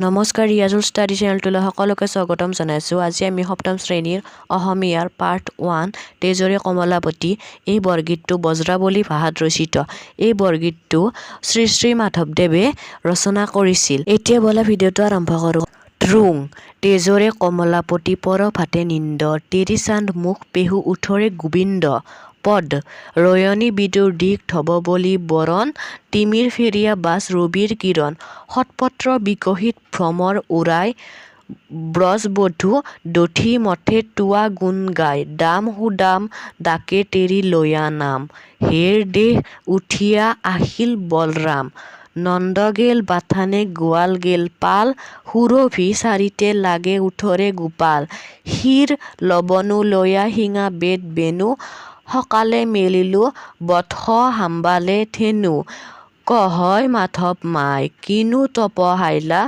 নমস্কাৰ ৰিয়াজুল ষ্টাডি চেনেলটোলৈ সকলোকে স্বাগতম জনাইছোঁ। আজি আমি সপ্তম শ্ৰেণীৰ অসমীয়াৰ পাৰ্ট 1 তেজৰে কমলাপতি এই বৰগীতটো বজ্ৰাৱলী ভাষাত ৰচিত। এই বৰগীতটো শ্ৰী শ্ৰী মাধৱদেৱে ৰচনা কৰিছিল। এতিয়া বলা ভিডিঅ'টো আৰম্ভ কৰোঁ। ৰুং তেজৰে কমলাপতি পৰ ভাতে নিন্দ তেৰি চান্দ মুখ পেহু উঠৰে গোবিন্দ পদ ৰয়নী বিদুৰ দিশ ধব বলি বৰণ তিমিৰ ফেৰিয়া বাছ ৰবিৰ কিৰণ সৎপত্ৰ বিকশিত ভ্ৰমৰ উৰাই ব্ৰজবধূ দঠি মঠে তোৱা গুণ গায় দাম সুদাম ডাকে তেৰি লয়া নাম হেৰ দেহ উঠিয়া আহিল বলৰাম নন্দ গেল বাথানে গোৱাল গেল পাল সুৰভি চাৰিতে লাগে উঠৰে গোপাল শিৰ লবনু লয়া শিঙা বেদ বেনু সকালে মেলিলো বৎস হাম্বালে থেনু কহয় মাধৱ মাই কিনো তপ হাইলা